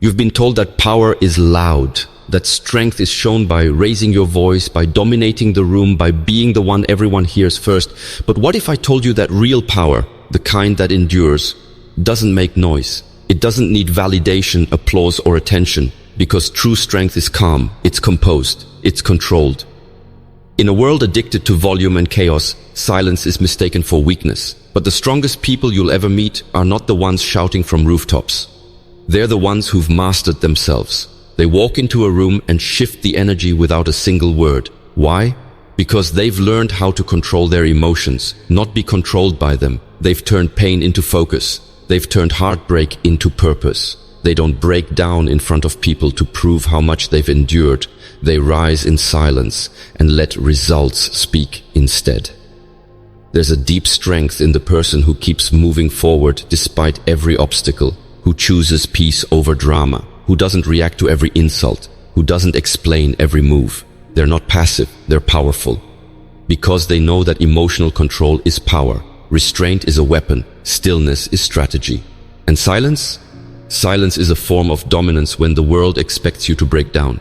You've been told that power is loud, that strength is shown by raising your voice, by dominating the room, by being the one everyone hears first. But what if I told you that real power, the kind that endures, doesn't make noise? It doesn't need validation, applause, or attention, because true strength is calm, it's composed, it's controlled. In a world addicted to volume and chaos, silence is mistaken for weakness. But the strongest people you'll ever meet are not the ones shouting from rooftops. They're the ones who've mastered themselves. They walk into a room and shift the energy without a single word. Why? Because they've learned how to control their emotions, not be controlled by them. They've turned pain into focus. They've turned heartbreak into purpose. They don't break down in front of people to prove how much they've endured. They rise in silence and let results speak instead. There's a deep strength in the person who keeps moving forward despite every obstacle, who chooses peace over drama, who doesn't react to every insult, who doesn't explain every move. They're not passive, they're powerful. Because they know that emotional control is power, restraint is a weapon, stillness is strategy. And silence? Silence is a form of dominance when the world expects you to break down.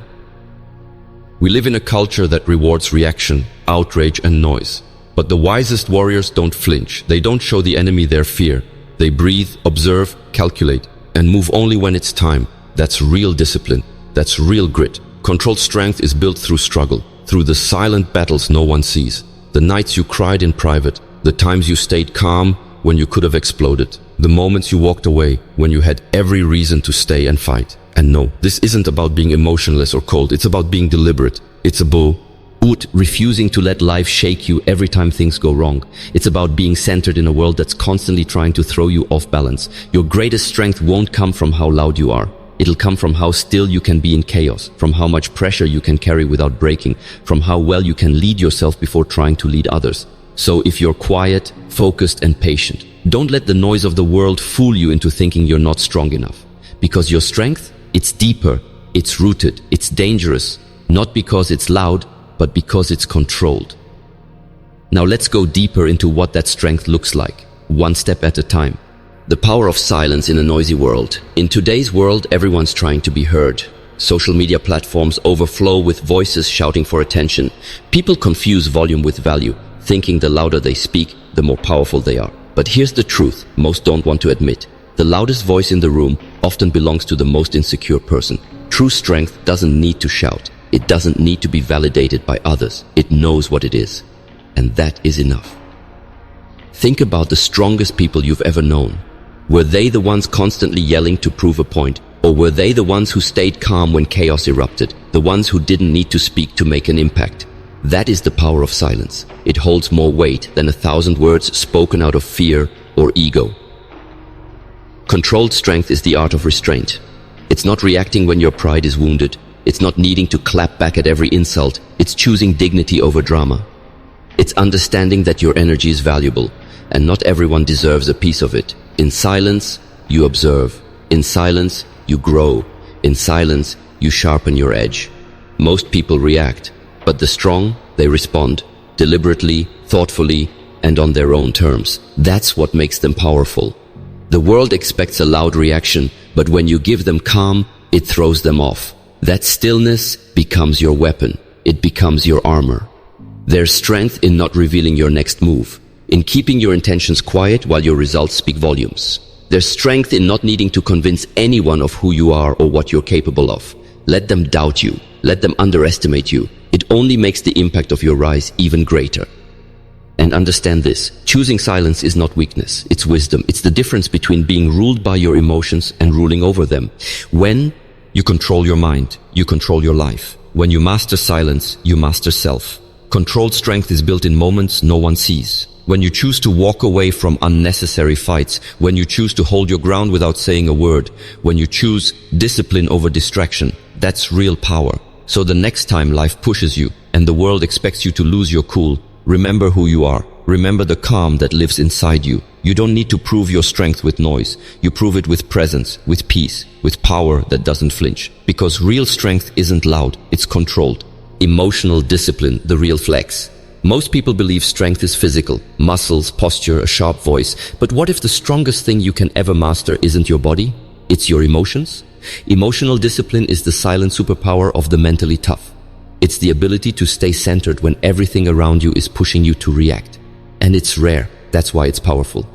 We live in a culture that rewards reaction, outrage, and noise. But the wisest warriors don't flinch. They don't show the enemy their fear. They breathe, observe, calculate, and move only when it's time. That's real discipline. That's real grit. Controlled strength is built through struggle, through the silent battles no one sees. The nights you cried in private, the times you stayed calm when you could have exploded, the moments you walked away when you had every reason to stay and fight. And no, this isn't about being emotionless or cold. It's about being deliberate. It's about refusing to let life shake you every time things go wrong. It's about being centered in a world that's constantly trying to throw you off balance. Your greatest strength won't come from how loud you are. It'll come from how still you can be in chaos, from how much pressure you can carry without breaking, from how well you can lead yourself before trying to lead others. So if you're quiet, focused, and patient, don't let the noise of the world fool you into thinking you're not strong enough. Because your strength, it's deeper, it's rooted, it's dangerous, not because it's loud, but because it's controlled. Now let's go deeper into what that strength looks like, one step at a time. The power of silence in a noisy world. In today's world, everyone's trying to be heard. Social media platforms overflow with voices shouting for attention. People confuse volume with value, thinking the louder they speak, the more powerful they are. But here's the truth most don't want to admit. The loudest voice in the room often belongs to the most insecure person. True strength doesn't need to shout. It doesn't need to be validated by others. It knows what it is. And that is enough. Think about the strongest people you've ever known. Were they the ones constantly yelling to prove a point? Or were they the ones who stayed calm when chaos erupted? The ones who didn't need to speak to make an impact? That is the power of silence. It holds more weight than 1,000 words spoken out of fear or ego. Controlled strength is the art of restraint. It's not reacting when your pride is wounded. It's not needing to clap back at every insult. It's choosing dignity over drama. It's understanding that your energy is valuable, and not everyone deserves a piece of it. In silence, you observe. In silence, you grow. In silence, you sharpen your edge. Most people react, but the strong, they respond, deliberately, thoughtfully, and on their own terms. That's what makes them powerful. The world expects a loud reaction, but when you give them calm, it throws them off. That stillness becomes your weapon. It becomes your armor. There's strength in not revealing your next move, in keeping your intentions quiet while your results speak volumes. There's strength in not needing to convince anyone of who you are or what you're capable of. Let them doubt you. Let them underestimate you. It only makes the impact of your rise even greater. And understand this, choosing silence is not weakness, it's wisdom. It's the difference between being ruled by your emotions and ruling over them. When you control your mind, you control your life. When you master silence, you master self. Controlled strength is built in moments no one sees. When you choose to walk away from unnecessary fights, when you choose to hold your ground without saying a word, when you choose discipline over distraction, that's real power. So the next time life pushes you and the world expects you to lose your cool, remember who you are. Remember the calm that lives inside you. You don't need to prove your strength with noise. You prove it with presence, with peace, with power that doesn't flinch. Because real strength isn't loud, it's controlled. Emotional discipline, the real flex. Most people believe strength is physical, muscles, posture, a sharp voice. But what if the strongest thing you can ever master isn't your body? It's your emotions. Emotional discipline is the silent superpower of the mentally tough. It's the ability to stay centered when everything around you is pushing you to react. And it's rare. That's why it's powerful.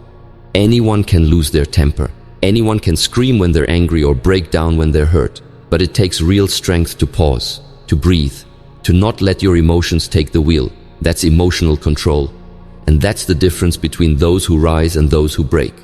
Anyone can lose their temper. Anyone can scream when they're angry or break down when they're hurt. But it takes real strength to pause, to breathe, to not let your emotions take the wheel. That's emotional control. And that's the difference between those who rise and those who break.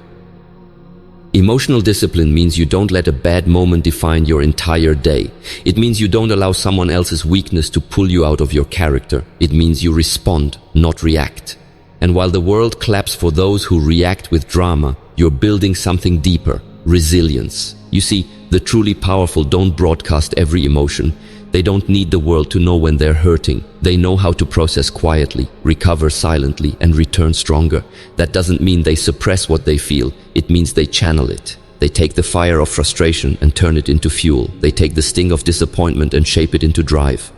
Emotional discipline means you don't let a bad moment define your entire day. It means you don't allow someone else's weakness to pull you out of your character. It means you respond, not react. And while the world claps for those who react with drama, you're building something deeper, resilience. You see, the truly powerful don't broadcast every emotion. They don't need the world to know when they're hurting. They know how to process quietly, recover silently, and return stronger. That doesn't mean they suppress what they feel. It means they channel it. They take the fire of frustration and turn it into fuel. They take the sting of disappointment and shape it into drive.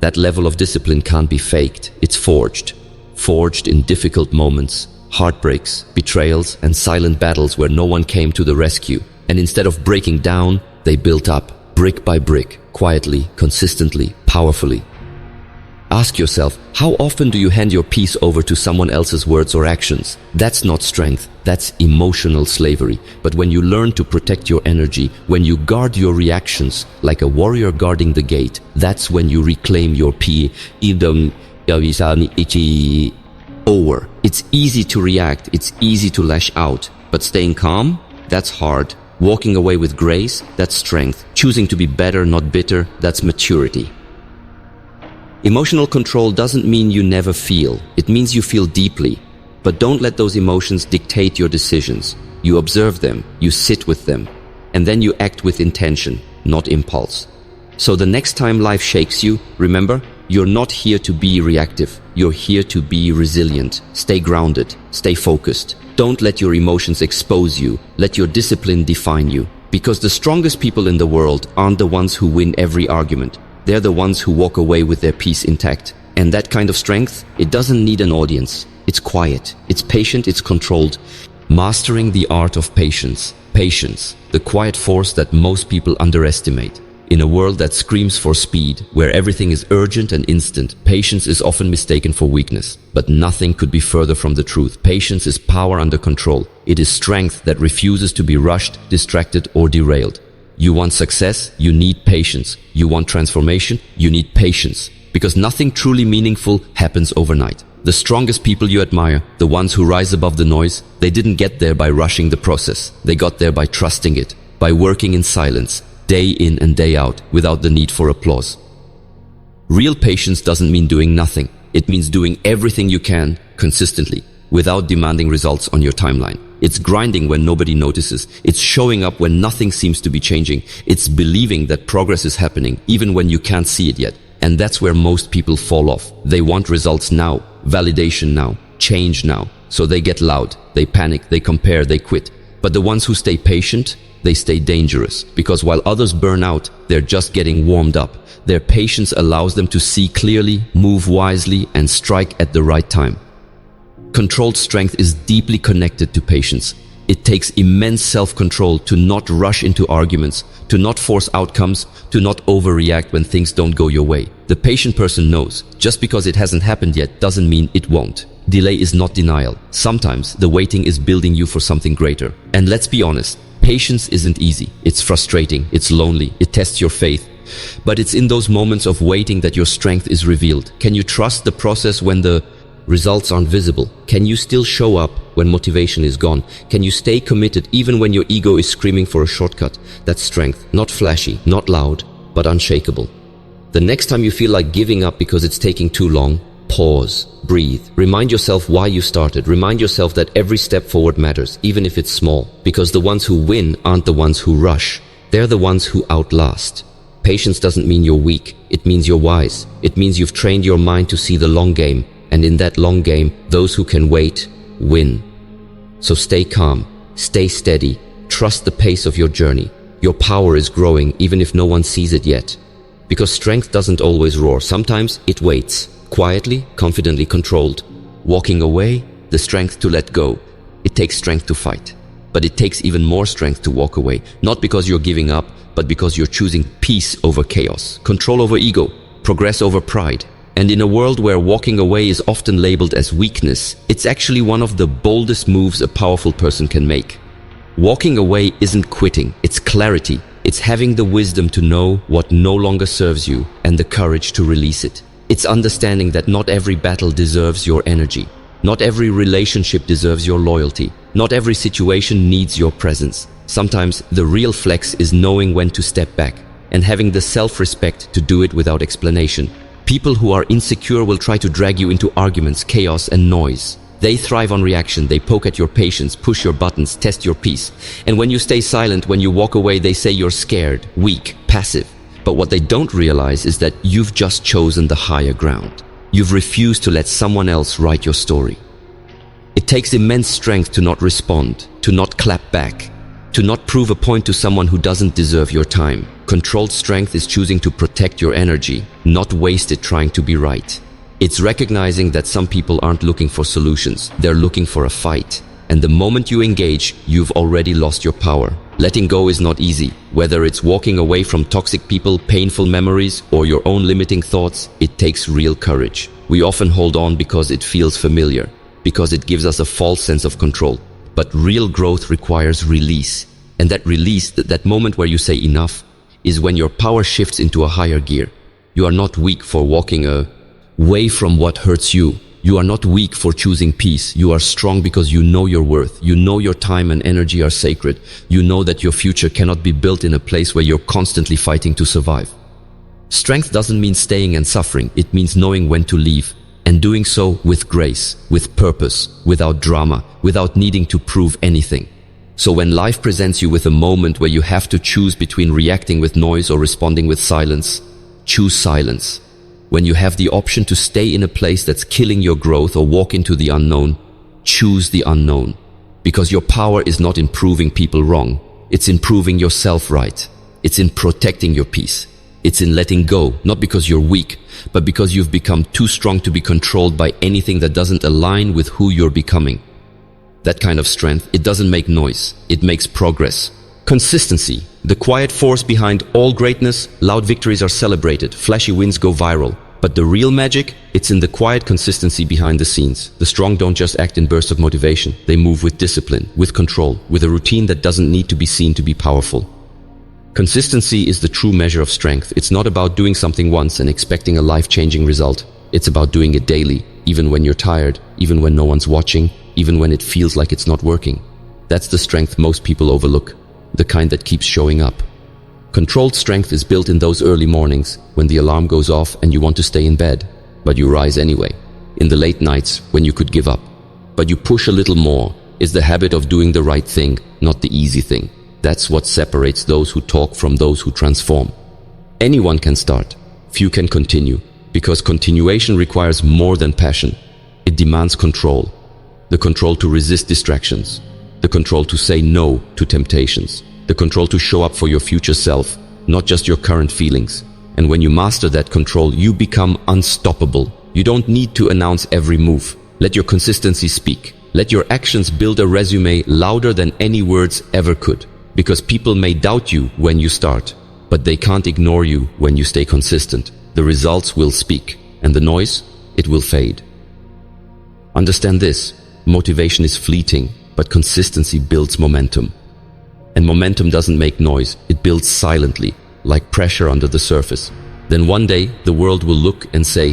That level of discipline can't be faked. It's forged. Forged in difficult moments, heartbreaks, betrayals, and silent battles where no one came to the rescue. And instead of breaking down, they built up, brick by brick, quietly, consistently, powerfully. Ask yourself, how often do you hand your peace over to someone else's words or actions? That's not strength, that's emotional slavery. But when you learn to protect your energy, when you guard your reactions like a warrior guarding the gate, that's when you reclaim your peace. Over. It's easy to react, it's easy to lash out, but staying calm, that's hard. Walking away with grace, that's strength. Choosing to be better, not bitter, that's maturity. Emotional control doesn't mean you never feel. It means you feel deeply. But don't let those emotions dictate your decisions. You observe them, you sit with them, and then you act with intention, not impulse. So the next time life shakes you, remember, you're not here to be reactive. You're here to be resilient. Stay grounded, stay focused. Don't let your emotions expose you. Let your discipline define you. Because the strongest people in the world aren't the ones who win every argument. They're the ones who walk away with their peace intact. And that kind of strength, it doesn't need an audience. It's quiet, it's patient, it's controlled. Mastering the art of patience. Patience, the quiet force that most people underestimate. In a world that screams for speed, where everything is urgent and instant, patience is often mistaken for weakness. But nothing could be further from the truth. Patience is power under control. It is strength that refuses to be rushed, distracted, or derailed. You want success? You need patience. You want transformation? You need patience. Because nothing truly meaningful happens overnight. The strongest people you admire, the ones who rise above the noise, they didn't get there by rushing the process. They got there by trusting it, by working in silence, day in and day out, without the need for applause. Real patience doesn't mean doing nothing. It means doing everything you can, consistently, without demanding results on your timeline. It's grinding when nobody notices. It's showing up when nothing seems to be changing. It's believing that progress is happening, even when you can't see it yet. And that's where most people fall off. They want results now, validation now, change now. So they get loud, they panic, they compare, they quit. But the ones who stay patient, they stay dangerous, because while others burn out, they're just getting warmed up. Their patience allows them to see clearly, move wisely, and strike at the right time. Controlled strength is deeply connected to patience. It takes immense self-control to not rush into arguments, to not force outcomes, to not overreact when things don't go your way. The patient person knows, just because it hasn't happened yet doesn't mean it won't. Delay is not denial. Sometimes the waiting is building you for something greater. And let's be honest, patience isn't easy. It's frustrating, it's lonely, it tests your faith. But it's in those moments of waiting that your strength is revealed. Can you trust the process when the results aren't visible? Can you still show up when motivation is gone? Can you stay committed even when your ego is screaming for a shortcut? That's strength. Not flashy, not loud, but unshakable. The next time you feel like giving up because it's taking too long, pause, breathe. Remind yourself why you started. Remind yourself that every step forward matters, even if it's small. Because the ones who win aren't the ones who rush. They're the ones who outlast. Patience doesn't mean you're weak. It means you're wise. It means you've trained your mind to see the long game. And in that long game, those who can wait, win. So stay calm, stay steady, trust the pace of your journey. Your power is growing even if no one sees it yet. Because strength doesn't always roar. Sometimes it waits, quietly, confidently controlled. Walking away, the strength to let go. It takes strength to fight. But it takes even more strength to walk away, not because you're giving up, but because you're choosing peace over chaos, control over ego, progress over pride. And in a world where walking away is often labeled as weakness, it's actually one of the boldest moves a powerful person can make. Walking away isn't quitting, it's clarity. It's having the wisdom to know what no longer serves you and the courage to release it. It's understanding that not every battle deserves your energy. Not every relationship deserves your loyalty. Not every situation needs your presence. Sometimes the real flex is knowing when to step back and having the self-respect to do it without explanation. People who are insecure will try to drag you into arguments, chaos, and noise. They thrive on reaction, they poke at your patience, push your buttons, test your peace. And when you stay silent, when you walk away, they say you're scared, weak, passive. But what they don't realize is that you've just chosen the higher ground. You've refused to let someone else write your story. It takes immense strength to not respond, to not clap back, to not prove a point to someone who doesn't deserve your time. Controlled strength is choosing to protect your energy, not waste it trying to be right. It's recognizing that some people aren't looking for solutions, they're looking for a fight. And the moment you engage, you've already lost your power. Letting go is not easy. Whether it's walking away from toxic people, painful memories, or your own limiting thoughts, it takes real courage. We often hold on because it feels familiar, because it gives us a false sense of control. But real growth requires release. And that release, that moment where you say enough, is when your power shifts into a higher gear. You are not weak for walking away from what hurts you. You are not weak for choosing peace. You are strong because you know your worth. You know your time and energy are sacred. You know that your future cannot be built in a place where you're constantly fighting to survive. Strength doesn't mean staying and suffering. It means knowing when to leave, and doing so with grace, with purpose, without drama, without needing to prove anything. So when life presents you with a moment where you have to choose between reacting with noise or responding with silence, choose silence. When you have the option to stay in a place that's killing your growth or walk into the unknown, choose the unknown. Because your power is not in proving people wrong. It's in proving yourself right. It's in protecting your peace. It's in letting go, not because you're weak, but because you've become too strong to be controlled by anything that doesn't align with who you're becoming. That kind of strength, it doesn't make noise, it makes progress. Consistency, the quiet force behind all greatness. Loud victories are celebrated, flashy wins go viral. But the real magic, it's in the quiet consistency behind the scenes. The strong don't just act in bursts of motivation. They move with discipline, with control, with a routine that doesn't need to be seen to be powerful. Consistency is the true measure of strength. It's not about doing something once and expecting a life-changing result. It's about doing it daily, even when you're tired, even when no one's watching, even when it feels like it's not working. That's the strength most people overlook, the kind that keeps showing up. Controlled strength is built in those early mornings when the alarm goes off and you want to stay in bed, but you rise anyway. In the late nights when you could give up, but you push a little more. Is the habit of doing the right thing, not the easy thing. That's what separates those who talk from those who transform. Anyone can start, few can continue, because continuation requires more than passion. It demands control. The control to resist distractions, the control to say no to temptations, the control to show up for your future self, not just your current feelings. And when you master that control, you become unstoppable. You don't need to announce every move. Let your consistency speak. Let your actions build a resume louder than any words ever could. Because people may doubt you when you start, but they can't ignore you when you stay consistent. The results will speak, and the noise, it will fade. Understand this, motivation is fleeting, but consistency builds momentum. And momentum doesn't make noise, it builds silently, like pressure under the surface. Then one day, the world will look and say,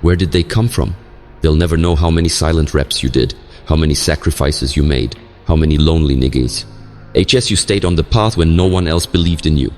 where did they come from? They'll never know how many silent reps you did, how many sacrifices you made, how many lonely niggas. You stayed on the path when no one else believed in you.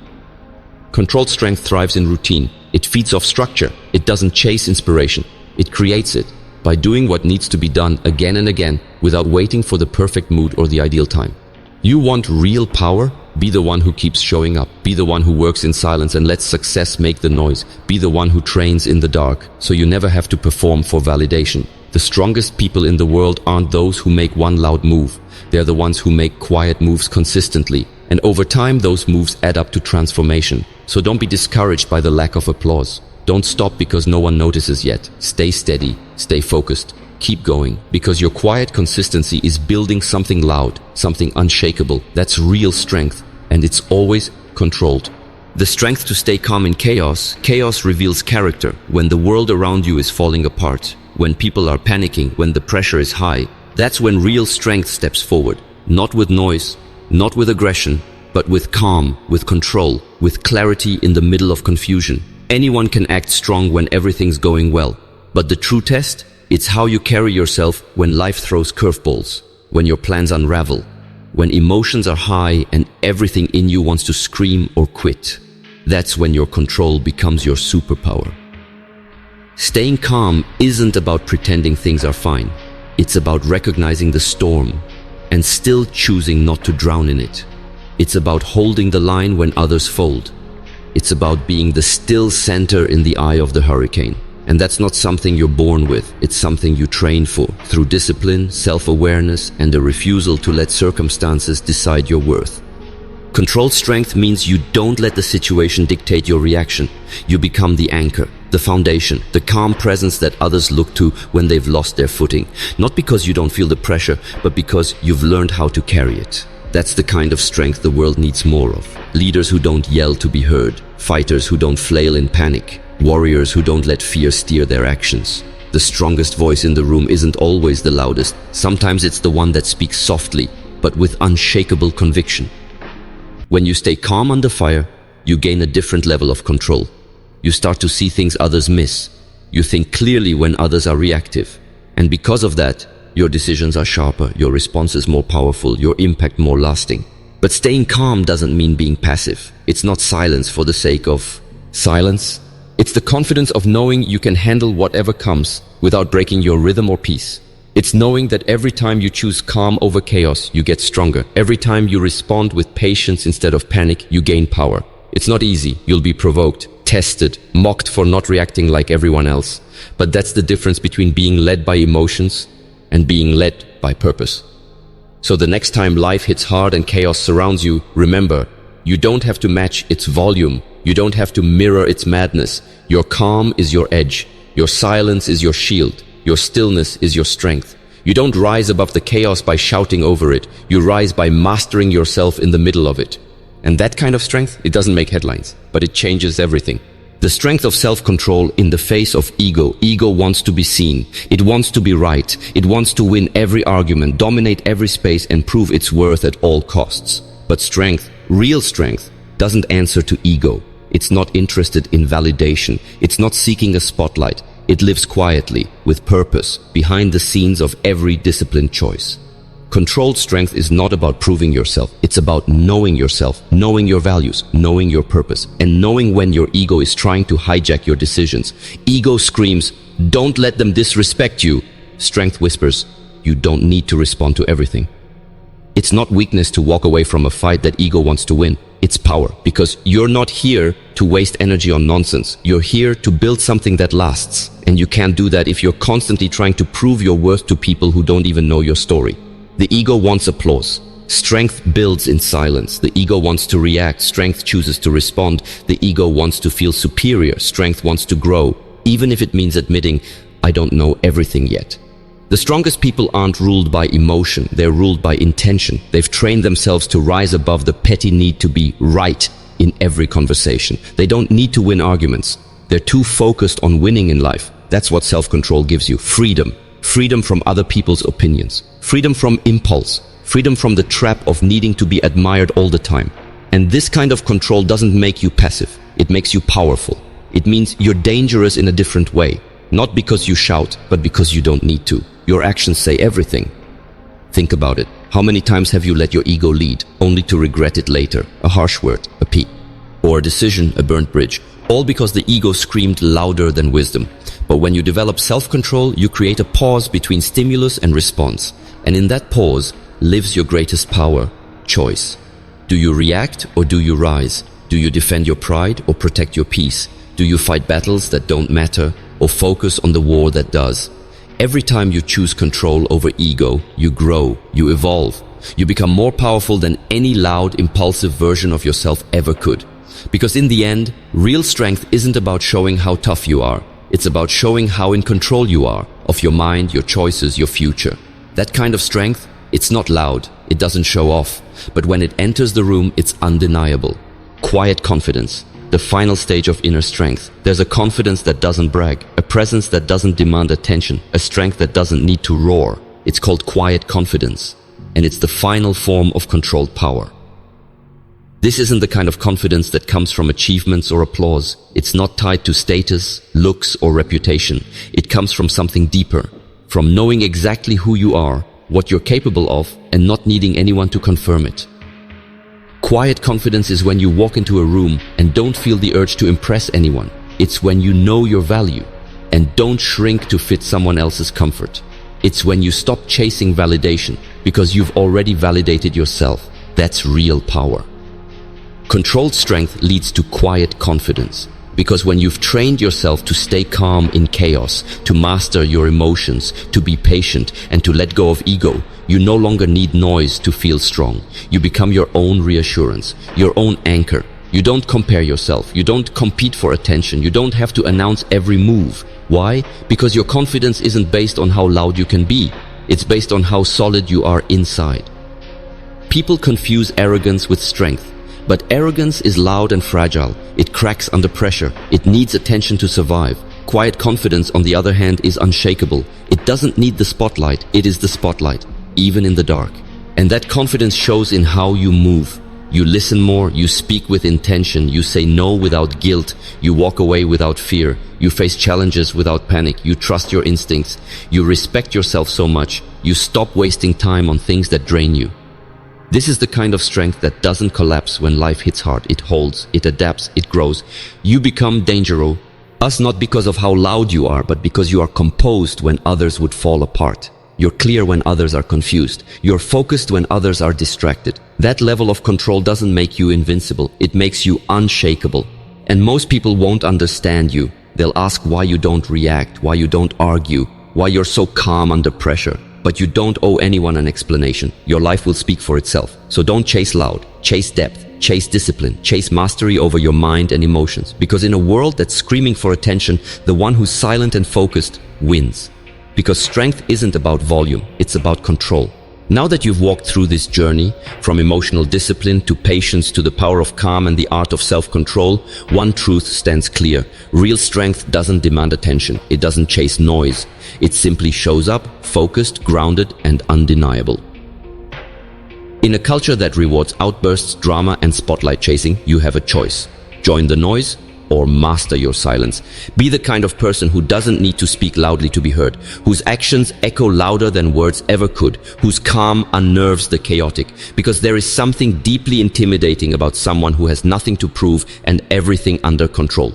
Controlled strength thrives in routine. It feeds off structure. It doesn't chase inspiration. It creates it by doing what needs to be done again and again without waiting for the perfect mood or the ideal time. You want real power? Be the one who keeps showing up. Be the one who works in silence and lets success make the noise. Be the one who trains in the dark, so you never have to perform for validation. The strongest people in the world aren't those who make one loud move. They're the ones who make quiet moves consistently. And over time, those moves add up to transformation. So don't be discouraged by the lack of applause. Don't stop because no one notices yet. Stay steady, stay focused. keep going, because your quiet consistency is building something loud, something unshakable. That's real strength, and it's always controlled. The strength to stay calm in chaos. Chaos reveals character. When the world around you is falling apart, when people are panicking, when the pressure is high, that's when real strength steps forward. Not with noise, not with aggression, but with calm, with control, with clarity in the middle of confusion. Anyone can act strong when everything's going well. But the true test? It's how you carry yourself when life throws curveballs, when your plans unravel, when emotions are high and everything in you wants to scream or quit. That's when your control becomes your superpower. Staying calm isn't about pretending things are fine. It's about recognizing the storm and still choosing not to drown in it. It's about holding the line when others fold. It's about being the still center in the eye of the hurricane. And that's not something you're born with. It's something you train for through discipline, self-awareness, and a refusal to let circumstances decide your worth. Controlled strength means you don't let the situation dictate your reaction. You become the anchor, the foundation, the calm presence that others look to when they've lost their footing. Not because you don't feel the pressure, but because you've learned how to carry it. That's the kind of strength the world needs more of. Leaders who don't yell to be heard, fighters who don't flail in panic, warriors who don't let fear steer their actions. The strongest voice in the room isn't always the loudest. Sometimes it's the one that speaks softly, but with unshakable conviction. When you stay calm under fire, you gain a different level of control. You start to see things others miss. You think clearly when others are reactive. And because of that, your decisions are sharper, your responses more powerful, your impact more lasting. But staying calm doesn't mean being passive. It's not silence for the sake of silence. It's the confidence of knowing you can handle whatever comes without breaking your rhythm or peace. It's knowing that every time you choose calm over chaos, you get stronger. Every time you respond with patience instead of panic, you gain power. It's not easy. You'll be provoked, tested, mocked for not reacting like everyone else. But that's the difference between being led by emotions and being led by purpose. So the next time life hits hard and chaos surrounds you, remember, you don't have to match its volume. You don't have to mirror its madness. Your calm is your edge. Your silence is your shield. Your stillness is your strength. You don't rise above the chaos by shouting over it. You rise by mastering yourself in the middle of it. And that kind of strength, it doesn't make headlines, but it changes everything. The strength of self-control in the face of ego. Ego wants to be seen. It wants to be right. It wants to win every argument, dominate every space, and prove its worth at all costs. But strength, real strength, doesn't answer to ego. It's not interested in validation. It's not seeking a spotlight. It lives quietly, with purpose, behind the scenes of every disciplined choice. Controlled strength is not about proving yourself. It's about knowing yourself, knowing your values, knowing your purpose, and knowing when your ego is trying to hijack your decisions. Ego screams, "Don't let them disrespect you." Strength whispers, "You don't need to respond to everything." It's not weakness to walk away from a fight that ego wants to win. It's power, because you're not here to waste energy on nonsense. You're here to build something that lasts. And you can't do that if you're constantly trying to prove your worth to people who don't even know your story. The ego wants applause. Strength builds in silence. The ego wants to react. Strength chooses to respond. The ego wants to feel superior. Strength wants to grow, even if it means admitting, "I don't know everything yet." The strongest people aren't ruled by emotion. They're ruled by intention. They've trained themselves to rise above the petty need to be right in every conversation. They don't need to win arguments. They're too focused on winning in life. That's what self-control gives you. Freedom. Freedom from other people's opinions. Freedom from impulse. Freedom from the trap of needing to be admired all the time. And this kind of control doesn't make you passive. It makes you powerful. It means you're dangerous in a different way. Not because you shout, but because you don't need to. Your actions say everything. Think about it. How many times have you let your ego lead, only to regret it later? A harsh word, a pee, or a decision, a burnt bridge. All because the ego screamed louder than wisdom. But when you develop self-control, you create a pause between stimulus and response. And in that pause lives your greatest power, choice. Do you react or do you rise? Do you defend your pride or protect your peace? Do you fight battles that don't matter or focus on the war that does? Every time you choose control over ego, you grow, you evolve. You become more powerful than any loud, impulsive version of yourself ever could. Because in the end, real strength isn't about showing how tough you are. It's about showing how in control you are. of your mind, your choices, your future. That kind of strength, it's not loud, it doesn't show off, but when it enters the room, it's undeniable. Quiet confidence, the final stage of inner strength. There's a confidence that doesn't brag, a presence that doesn't demand attention, a strength that doesn't need to roar. It's called quiet confidence, and it's the final form of controlled power. This isn't the kind of confidence that comes from achievements or applause. It's not tied to status, looks, or reputation. It comes from something deeper, from knowing exactly who you are, what you're capable of, and not needing anyone to confirm it. Quiet confidence is when you walk into a room and don't feel the urge to impress anyone. It's when you know your value and don't shrink to fit someone else's comfort. It's when you stop chasing validation because you've already validated yourself. That's real power. Controlled strength leads to quiet confidence, because when you've trained yourself to stay calm in chaos, to master your emotions, to be patient, and to let go of ego, you no longer need noise to feel strong. You become your own reassurance, your own anchor. You don't compare yourself, you don't compete for attention, you don't have to announce every move. Why? Because your confidence isn't based on how loud you can be, it's based on how solid you are inside. People confuse arrogance with strength. But arrogance is loud and fragile. It cracks under pressure. It needs attention to survive. Quiet confidence, on the other hand, is unshakable. It doesn't need the spotlight. It is the spotlight, even in the dark. And that confidence shows in how you move. You listen more, you speak with intention, you say no without guilt, you walk away without fear, you face challenges without panic, you trust your instincts, you respect yourself so much, you stop wasting time on things that drain you. This is the kind of strength that doesn't collapse when life hits hard. It holds, it adapts, it grows. You become dangerous, us not because of how loud you are, but because you are composed when others would fall apart. You're clear when others are confused. You're focused when others are distracted. That level of control doesn't make you invincible. It makes you unshakable. And most people won't understand you. They'll ask why you don't react, why you don't argue, why you're so calm under pressure. But you don't owe anyone an explanation. Your life will speak for itself. So don't chase loud, chase depth, chase discipline, chase mastery over your mind and emotions. Because in a world that's screaming for attention, the one who's silent and focused wins. Because strength isn't about volume, it's about control. Now that you've walked through this journey, from emotional discipline to patience to the power of calm and the art of self-control, one truth stands clear. Real strength doesn't demand attention. It doesn't chase noise. It simply shows up, focused, grounded, and undeniable. In a culture that rewards outbursts, drama, and spotlight chasing, you have a choice. Join the noise or master your silence. Be the kind of person who doesn't need to speak loudly to be heard, whose actions echo louder than words ever could, whose calm unnerves the chaotic, because there is something deeply intimidating about someone who has nothing to prove and everything under control.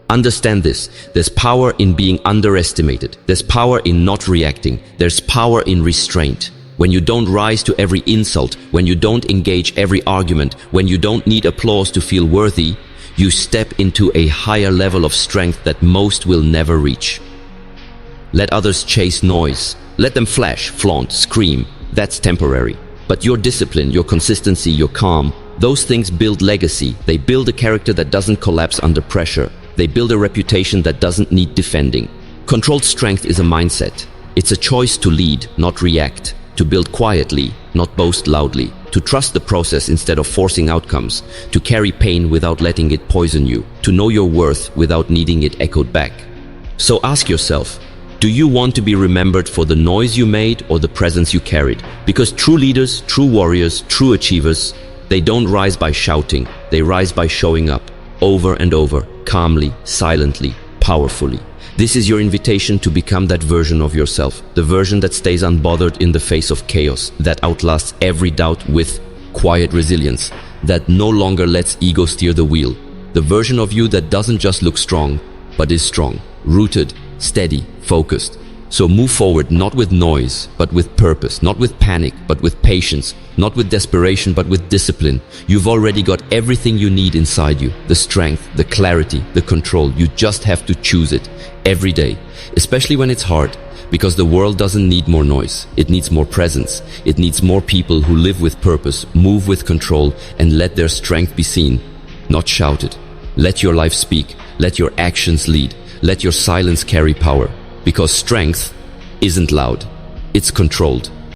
Understand this. There's power in being underestimated. There's power in not reacting. There's power in restraint. When you don't rise to every insult, when you don't engage every argument, when you don't need applause to feel worthy, you step into a higher level of strength that most will never reach. Let others chase noise. Let them flash, flaunt, scream. That's temporary. But your discipline, your consistency, your calm, those things build legacy. They build a character that doesn't collapse under pressure. They build a reputation that doesn't need defending. Controlled strength is a mindset. It's a choice to lead, not react. To build quietly, not boast loudly. To trust the process instead of forcing outcomes. To carry pain without letting it poison you. To know your worth without needing it echoed back. So ask yourself, do you want to be remembered for the noise you made or the presence you carried? Because true leaders, true warriors, true achievers, they don't rise by shouting. They rise by showing up, over and over, calmly, silently, powerfully. This is your invitation to become that version of yourself, the version that stays unbothered in the face of chaos, that outlasts every doubt with quiet resilience, that no longer lets ego steer the wheel, the version of you that doesn't just look strong, but is strong, rooted, steady, focused. So move forward not with noise, but with purpose, not with panic, but with patience, not with desperation, but with discipline. You've already got everything you need inside you, the strength, the clarity, the control. You just have to choose it every day, especially when it's hard, because the world doesn't need more noise. It needs more presence. It needs more people who live with purpose, move with control, and let their strength be seen, not shouted. Let your life speak. Let your actions lead. Let your silence carry power. Because strength, isn't loud. It's controlled.